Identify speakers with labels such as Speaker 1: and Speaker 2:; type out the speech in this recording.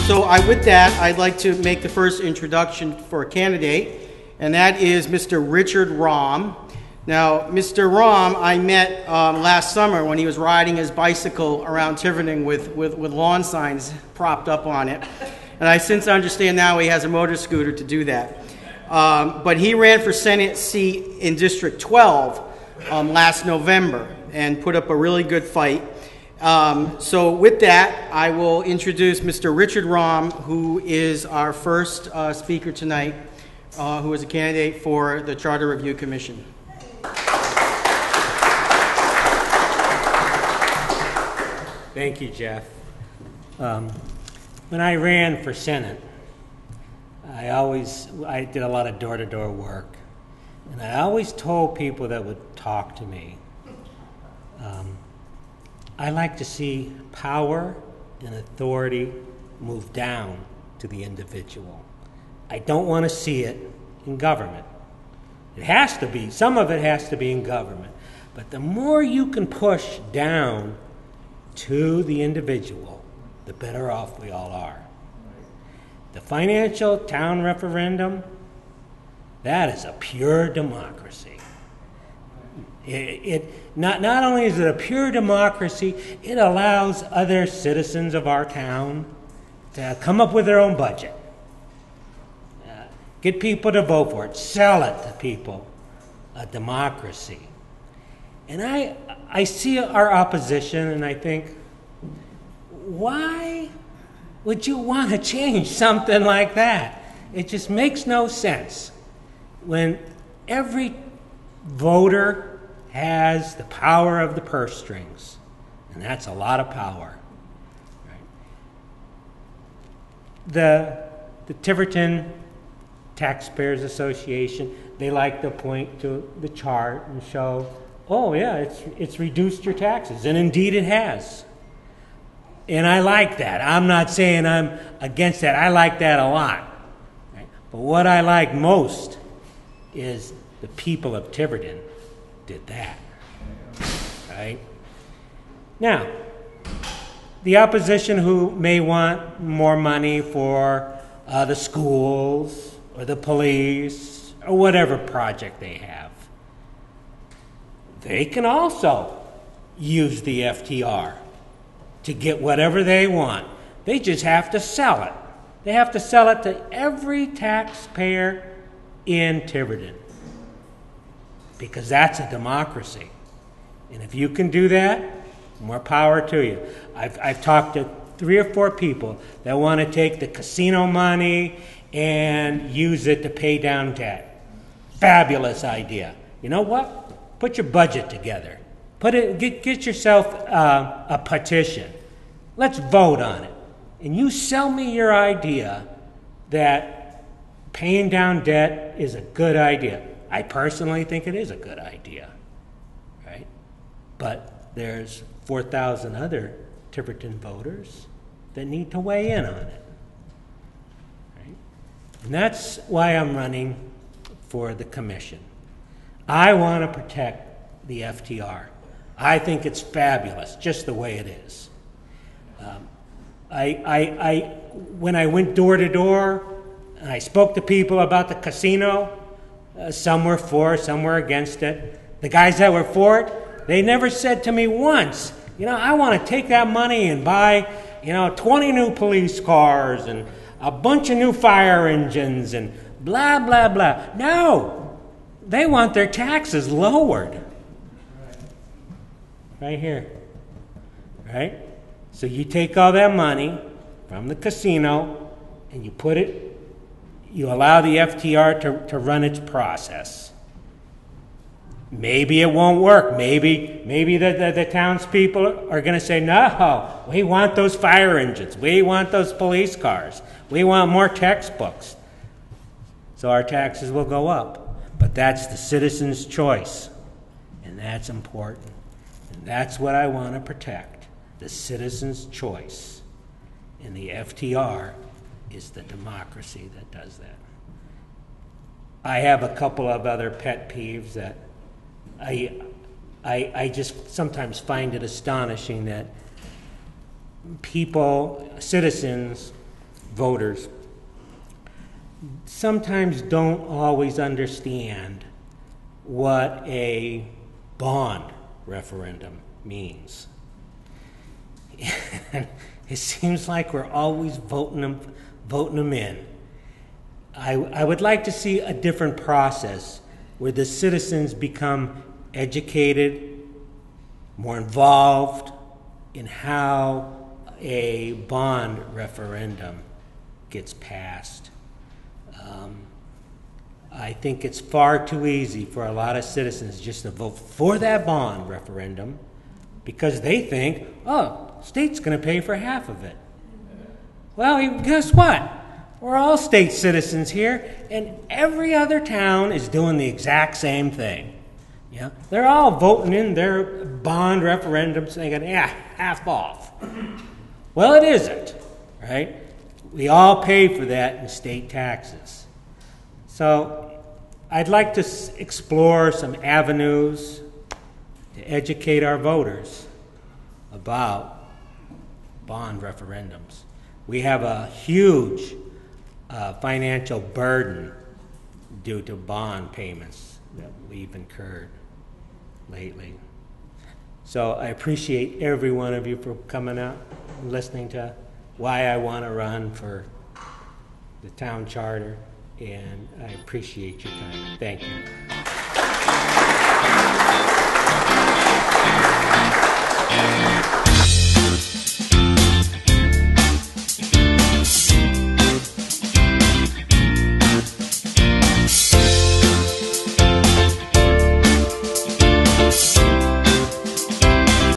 Speaker 1: With that, I'd like to make the first introduction for a candidate, and that is Mr. Richard Rahm. Now, Mr. Rahm, I met last summer when he was riding his bicycle around Tiverton with lawn signs propped up on it. And I since understand now he has a motor scooter to do that. But he ran for Senate seat in District 12 last November and put up a really good fight. So with that, I will introduce Mr. Richard Rahm, who is our first speaker tonight, who is a candidate for the Charter Review Commission.
Speaker 2: Thank you, Jeff. When I ran for Senate, I did a lot of door-to-door work, and I always told people that would talk to me, I like to see power and authority move down to the individual. I don't want to see it in government. It has to be, some of it has to be in government, but the more you can push down to the individual, the better off we all are. The financial town referendum, that is a pure democracy. Not only is it a pure democracy, it allows other citizens of our town to come up with their own budget. Get people to vote for it, sell it to people, a democracy. And I see our opposition and I think, why would you want to change something like that? It just makes no sense. When every voter has the power of the purse strings, and that's a lot of power. Right? The Tiverton Taxpayers Association, they like to point to the chart and show, oh yeah, it's reduced your taxes, and indeed it has. And I like that. I'm not saying I'm against that. I like that a lot. Right? But what I like most is the people of Tiverton did that. Right? Now, the opposition who may want more money for the schools or the police or whatever project they have, they can also use the FTR to get whatever they want. They just have to sell it. They have to sell it to every taxpayer in Tiverton, because that's a democracy. And if you can do that, more power to you. I've talked to 3 or 4 people that want to take the casino money and use it to pay down debt. Fabulous idea. You know what? Put your budget together. Get yourself a petition. Let's vote on it. And you sell me your idea that paying down debt is a good idea. I personally think it is a good idea, right? But there's 4,000 other Tiverton voters that need to weigh in on it, right? And that's why I'm running for the commission. I want to protect the FTR. I think it's fabulous, just the way it is. When I went door to door and I spoke to people about the casino, some were for, some were against it. The guys that were for it, they never said to me once, I want to take that money and buy, 20 new police cars and a bunch of new fire engines and blah, blah, blah. No, they want their taxes lowered. Right here, right? So you take all that money from the casino and you allow the FTR to run its process. Maybe it won't work. Maybe the townspeople are going to say, no, we want those fire engines. We want those police cars. We want more textbooks. So our taxes will go up. But that's the citizen's choice, and that's important. And that's what I want to protect, the citizen's choice. And the FTR is the democracy that does that. I have a couple of other pet peeves that I just sometimes find it astonishing that citizens, voters sometimes don't always understand what a bond referendum means. It seems like we're always voting them in. I would like to see a different process where the citizens become educated, more involved in how a bond referendum gets passed. I think it's far too easy for a lot of citizens just to vote for that bond referendum because they think, oh, state's going to pay for half of it. Well, guess what? We're all state citizens here, and every other town is doing the exact same thing. Yeah, they're all voting in their bond referendums thinking, yeah, half off. Well, it isn't, right? We all pay for that in state taxes. So I'd like to explore some avenues to educate our voters about bond referendums. We have a huge financial burden due to bond payments that we've incurred lately. So I appreciate every one of you for coming out and listening to why I want to run for the town charter, and I appreciate your time. Thank you.